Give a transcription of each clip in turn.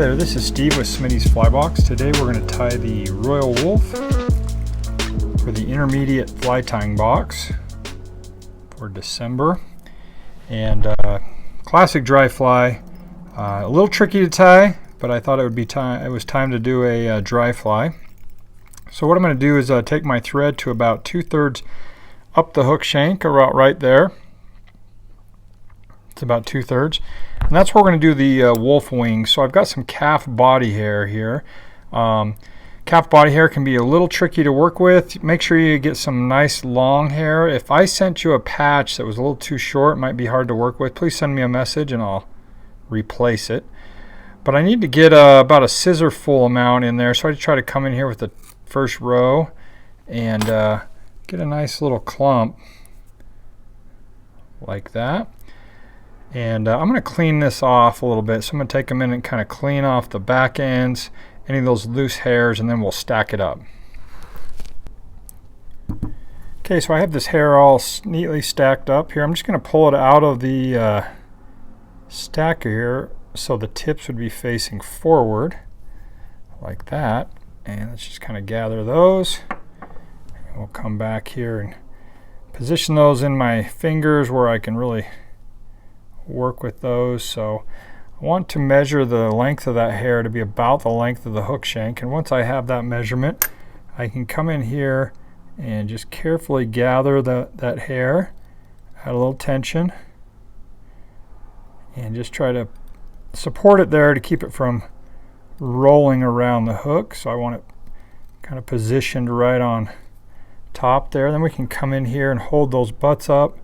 Hi there, this is Steve with Smitty's Flybox. Today we're going to tie the Royal Wulff for the intermediate fly tying box for December. And classic dry fly, a little tricky to tie, but I thought it was time to do a dry fly. So what I'm going to do is take my thread to about 2/3 up the hook shank, about right there. It's about 2/3. And that's where we're going to do the Wulff wings. So I've got some calf body hair here. Calf body hair can be a little tricky to work with. Make sure you get some nice long hair. If I sent you a patch that was a little too short, it might be hard to work with. Please send me a message and I'll replace it. But I need to get about a scissor full amount in there. So I try to come in here with the first row and get a nice little clump like that. And I'm going to clean this off a little bit. So I'm going to take a minute and kind of clean off the back ends, any of those loose hairs, and then we'll stack it up. Okay, so I have this hair all neatly stacked up here. I'm just going to pull it out of the stacker here so the tips would be facing forward like that. And let's just kind of gather those. And we'll come back here and position those in my fingers where I can really work with those. So I want to measure the length of that hair to be about the length of the hook shank, and once I have that measurement, I can come in here and just carefully gather that hair, add a little tension, and just try to support it there to keep it from rolling around the hook. So I want it kind of positioned right on top there. Then we can come in here and hold those butts up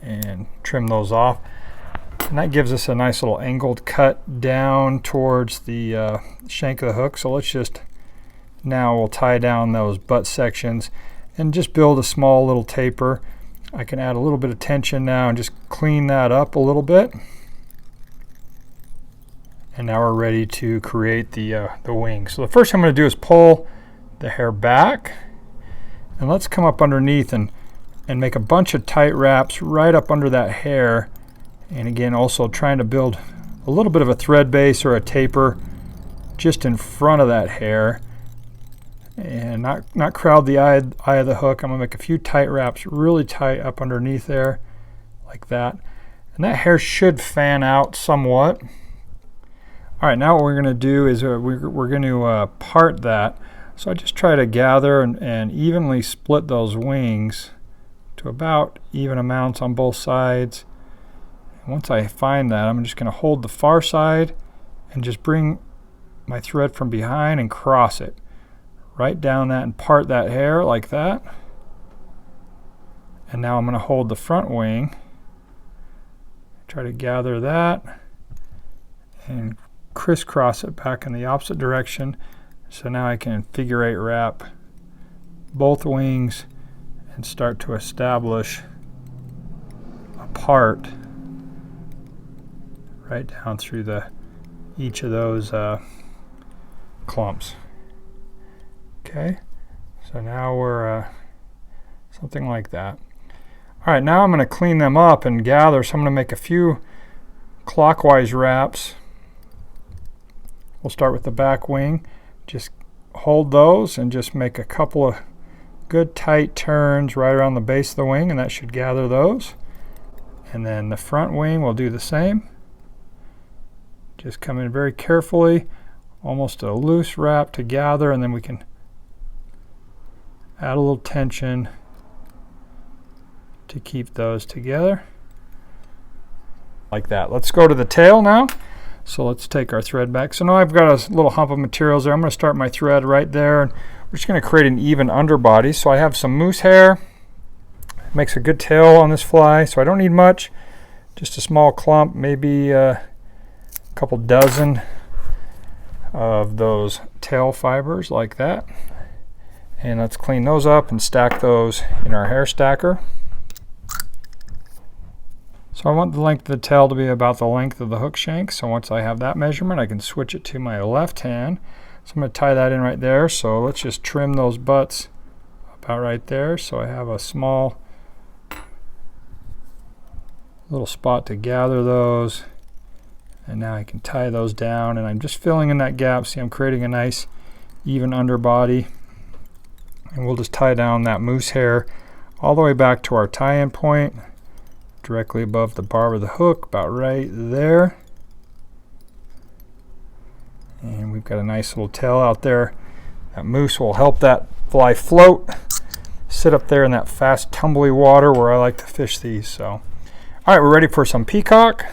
and trim those off. And that gives us a nice little angled cut down towards the shank of the hook. So let's just, now we'll tie down those butt sections and just build a small little taper. I can add a little bit of tension now and just clean that up a little bit. And now we're ready to create the wing. So the first thing I'm going to do is pull the hair back. And let's come up underneath and make a bunch of tight wraps right up under that hair. And again, also trying to build a little bit of a thread base or a taper just in front of that hair, and not crowd the eye of the hook. I'm going to make a few tight wraps really tight up underneath there like that. And that hair should fan out somewhat. All right, now what we're going to do is we're going to part that. So I just try to gather and evenly split those wings to about even amounts on both sides. Once I find that, I'm just going to hold the far side and just bring my thread from behind and cross it right down that and part that hair like that. And now I'm going to hold the front wing, try to gather that and crisscross it back in the opposite direction. So now I can figure 8 wrap both wings and start to establish a part right down through each of those clumps. Okay, so now we're something like that. All right, now I'm going to clean them up and gather. So I'm going to make a few clockwise wraps. We'll start with the back wing. Just hold those and just make a couple of good tight turns right around the base of the wing, and that should gather those. And then the front wing will do the same. Just come in very carefully, almost a loose wrap to gather, and then we can add a little tension to keep those together like that. Let's go to the tail now. So let's take our thread back. So now I've got a little hump of materials there. I'm going to start my thread right there, and we're just going to create an even underbody. So I have some moose hair. It makes a good tail on this fly, so I don't need much. Just a small clump, maybe couple dozen of those tail fibers like that. And let's clean those up and stack those in our hair stacker. So I want the length of the tail to be about the length of the hook shank. So once I have that measurement, I can switch it to my left hand. So I'm going to tie that in right there. So let's just trim those butts about right there. So I have a small little spot to gather those. And now I can tie those down, and I'm just filling in that gap. See, I'm creating a nice even underbody. And we'll just tie down that moose hair all the way back to our tie-in point, directly above the barb of the hook, about right there. And we've got a nice little tail out there. That moose will help that fly float, sit up there in that fast tumbly water where I like to fish these. So, all right, we're ready for some peacock.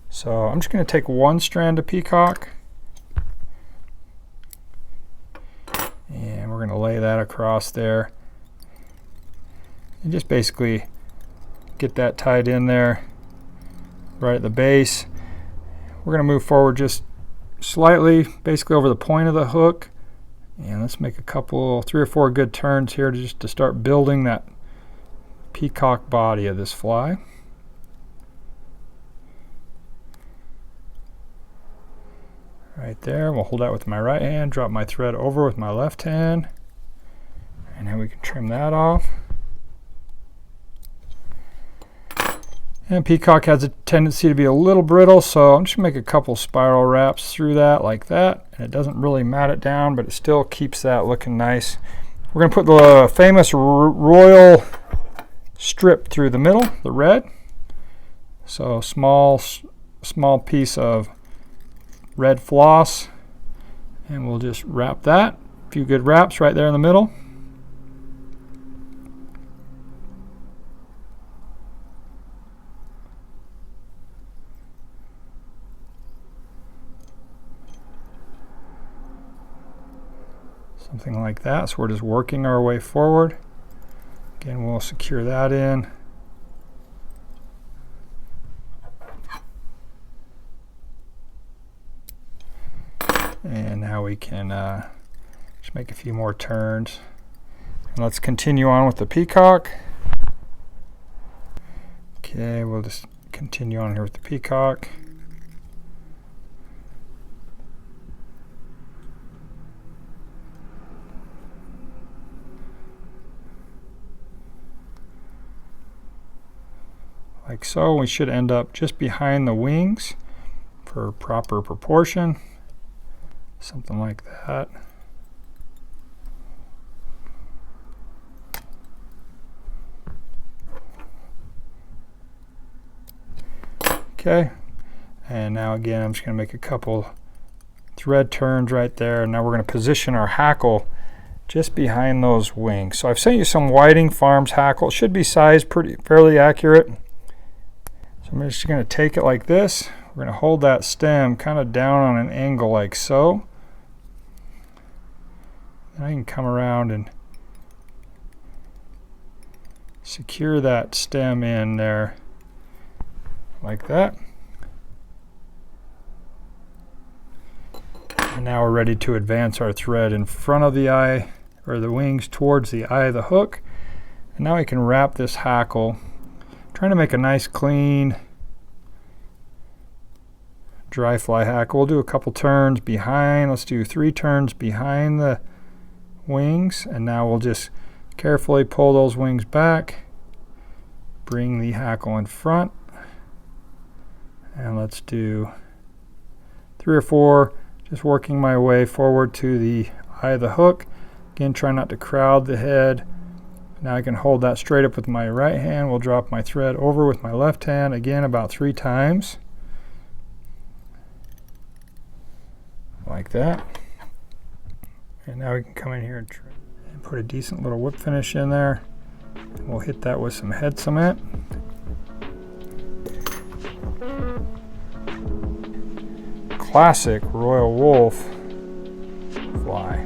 So I'm just going to take one strand of peacock, and we're going to lay that across there, and just basically get that tied in there right at the base. We're going to move forward just slightly, basically over the point of the hook, and let's make a couple, 3 or 4 good turns here to start building that peacock body of this fly. Right there. We'll hold that with my right hand, drop my thread over with my left hand, and then we can trim that off. And peacock has a tendency to be a little brittle, so I'm just going to make a couple spiral wraps through that like that, and it doesn't really mat it down, but it still keeps that looking nice. We're going to put the famous Royal strip through the middle, the red. So small piece of red floss, and we'll just wrap that. A few good wraps right there in the middle. Something like that. So we're just working our way forward. Again, we'll secure that in. And now we can just make a few more turns. And let's continue on with the peacock. Okay, we'll just continue on here with the peacock. Like so. We should end up just behind the wings for proper proportion. Something like that. Okay, and now again I'm just going to make a couple thread turns right there, and now we're going to position our hackle just behind those wings. So I've sent you some Whiting Farms hackle. It should be sized fairly accurate. So I'm just going to take it like this. We're going to hold that stem kind of down on an angle like so. And I can come around and secure that stem in there like that. And now we're ready to advance our thread in front of the eye, or the wings towards the eye of the hook. And now we can wrap this hackle, trying to make a nice clean dry fly hackle. We'll do a couple turns behind. Let's do 3 turns behind the wings, and now we'll just carefully pull those wings back, bring the hackle in front, and let's do 3 or 4, just working my way forward to the eye of the hook. Again, try not to crowd the head. Now I can hold that straight up with my right hand. We'll drop my thread over with my left hand, again about 3 times like that. And now we can come in here and put a decent little whip finish in there. And we'll hit that with some head cement. Classic Royal Wulff fly.